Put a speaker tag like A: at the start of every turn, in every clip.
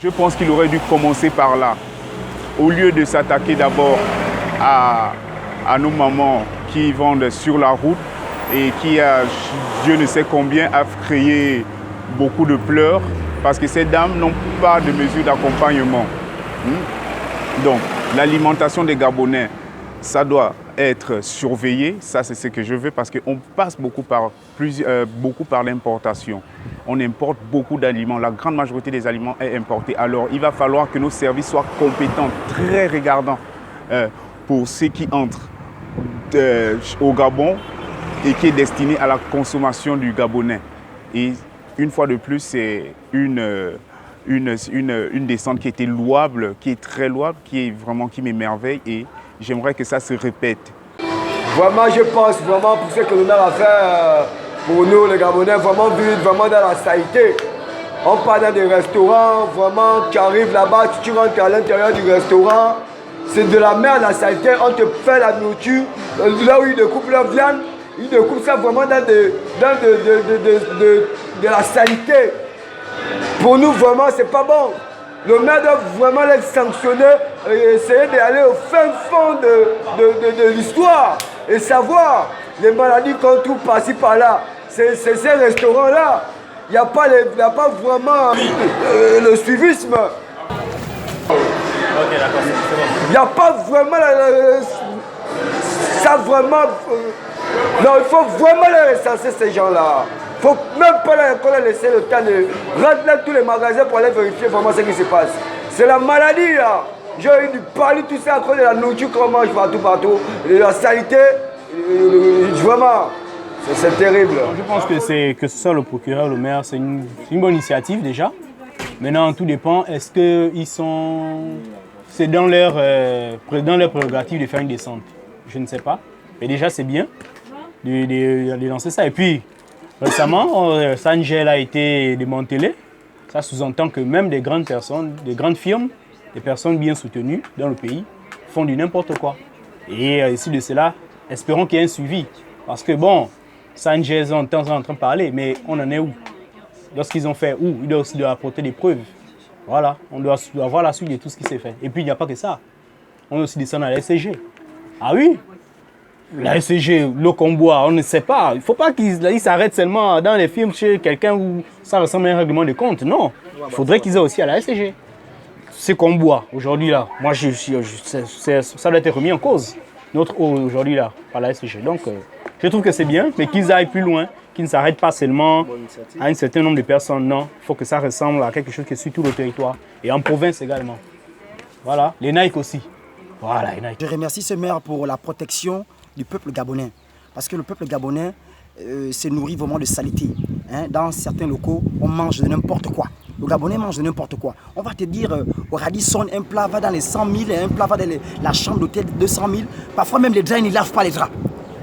A: Je pense qu'il aurait dû commencer par là. Au lieu de s'attaquer d'abord à nos mamans qui vendent sur la route et qui, Dieu ne sait combien, a créé beaucoup de pleurs parce que ces dames n'ont pas de mesures d'accompagnement. Donc, l'alimentation des Gabonais, ça doit être surveillé. Ça, c'est ce que je veux parce qu'on passe beaucoup par l'importation. On importe beaucoup d'aliments. La grande majorité des aliments est importée. Alors, il va falloir que nos services soient compétents, très regardants pour ceux qui entrent au Gabon et qui est destiné à la consommation du Gabonais. Et une fois de plus, c'est une descente qui était louable, qui est très louable, qui m'émerveille et j'aimerais que ça se répète.
B: Vraiment, je pense vraiment pour ce que l'on a fait pour nous, les Gabonais, vraiment vivre vraiment dans la saleté. On part dans des restaurants, vraiment, tu arrives là-bas, tu rentres à l'intérieur du restaurant, c'est de la merde, la saleté, on te fait la nourriture, là où ils découpent leur viande, ils découpent ça vraiment dans de la saleté. Pour nous, vraiment, c'est pas bon. Le maire doit vraiment les sanctionner et essayer d'aller au fin fond de l'histoire et savoir les maladies qu'on trouve par-ci par-là. C'est ces restaurants-là. Il n'y a pas vraiment le suivisme.
C: Ok, d'accord, c'est bon.
B: Il n'y a pas vraiment ça vraiment. Non, il faut vraiment les recenser ces gens-là. Il ne faut même pas leur laisser le temps de rentrer dans tous les magasins pour aller vérifier vraiment ce qui se passe. C'est la maladie là. J'ai eu du parler tout ça à cause de la nourriture qu'on mange partout. Et la saleté, vraiment, c'est terrible.
C: Je pense que ce soit le procureur, le maire, c'est une bonne initiative déjà. Maintenant, tout dépend. Est-ce qu'ils sont... C'est dans leur prérogative de faire une descente? Je ne sais pas. Mais déjà, c'est bien de lancer ça. Et puis, récemment, Sangel a été démantelé. Ça sous-entend que même des grandes personnes, des grandes firmes, des personnes bien soutenues dans le pays, font du n'importe quoi. Et ici de cela, espérons qu'il y ait un suivi. Parce que bon, Sangel, on est en train de parler, mais on en est où? Lorsqu'ils ont fait où? Ils doivent aussi apporter des preuves. Voilà, on doit avoir la suite de tout ce qui s'est fait. Et puis, il n'y a pas que ça. On doit aussi descendre à la SCG. Ah oui? La SCG, l'eau qu'on boit, on ne sait pas. Il ne faut pas qu'ils s'arrêtent seulement dans les films chez quelqu'un où ça ressemble à un règlement de compte. Non, il faudrait qu'ils aient aussi à la SCG. Ce qu'on boit aujourd'hui là, moi ça doit être remis en cause. Notre eau aujourd'hui là, par la SCG. Donc, je trouve que c'est bien, mais qu'ils aillent plus loin, qu'ils ne s'arrêtent pas seulement à un certain nombre de personnes. Non, il faut que ça ressemble à quelque chose qui est sur tout le territoire. Et en province également. Voilà, les Nike aussi. Voilà, les Nike.
D: Je remercie ce maire pour la protection du peuple gabonais. Parce que le peuple gabonais se nourrit vraiment de saleté. Dans certains locaux, on mange de n'importe quoi. Le Gabonais mange de n'importe quoi. On va te dire, au Radisson, un plat va dans les 100 000, et un plat va dans la chambre d'hôtel de 200 000. Parfois même les draps, ils ne lavent pas les draps.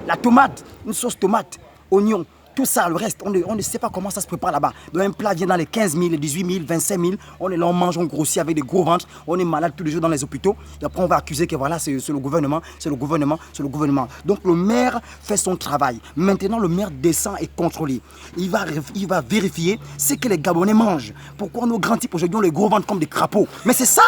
D: La tomate, une sauce tomate, oignon, tout ça, le reste, on ne sait pas comment ça se prépare là-bas. Donc un plat vient dans les 15 000, les 18 000, 25 000. On est là, on mange, on grossit avec des gros ventres. On est malade tous les jours dans les hôpitaux. Et après, on va accuser que voilà, c'est le gouvernement, c'est le gouvernement, c'est le gouvernement. Donc le maire fait son travail. Maintenant, le maire descend et contrôle. Il va vérifier ce que les Gabonais mangent. Pourquoi nos grands types aujourd'hui ont les gros ventres comme des crapauds? Mais c'est ça!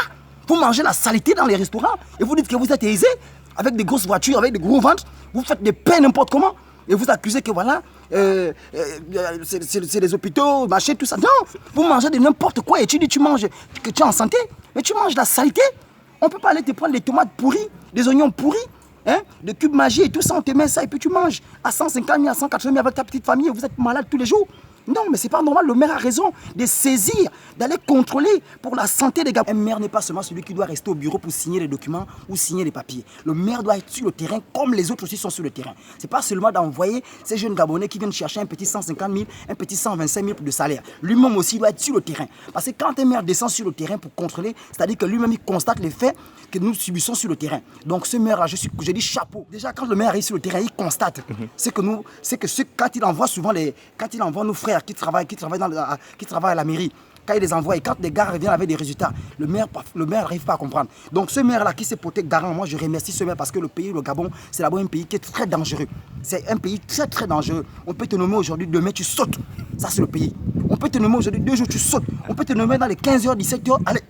D: Vous mangez la saleté dans les restaurants et vous dites que vous êtes aisé avec des grosses voitures, avec des gros ventres. Vous faites des pains n'importe comment. Et vous accusez que voilà, c'est les hôpitaux, machin, tout ça. Non, vous mangez de n'importe quoi et tu dis tu manges, que tu es en santé, mais tu manges la saleté. On ne peut pas aller te prendre des tomates pourries, des oignons pourris, des cubes magie et tout ça, on te met ça et puis tu manges à 150 000, à 180 000 avec ta petite famille et vous êtes malade tous les jours. Non, mais c'est pas normal, le maire a raison de saisir, d'aller contrôler pour la santé des gars. Un maire n'est pas seulement celui qui doit rester au bureau pour signer les documents ou signer les papiers. Le maire doit être sur le terrain comme les autres aussi sont sur le terrain. C'est pas seulement d'envoyer ces jeunes Gabonais qui viennent chercher un petit 150 000, un petit 125 000 de salaire. Lui-même aussi doit être sur le terrain. Parce que quand un maire descend sur le terrain pour contrôler, c'est-à-dire que lui-même il constate les faits que nous subissons sur le terrain. Donc ce maire-là, je dis chapeau. Déjà quand le maire arrive sur le terrain, il constate. Quand il envoie souvent nos frères qui travaillent à la mairie, quand il les envoie et quand les gars reviennent avec des résultats, le maire n'arrive pas à comprendre. Donc ce maire-là qui s'est porté garant, moi je remercie ce maire parce que le pays, le Gabon, c'est d'abord un pays qui est très dangereux. C'est un pays très très dangereux. On peut te nommer aujourd'hui, demain tu sautes. Ça, c'est le pays. On peut te nommer aujourd'hui 2 jours, tu sautes. On peut te nommer dans les 15h, 17h. Allez,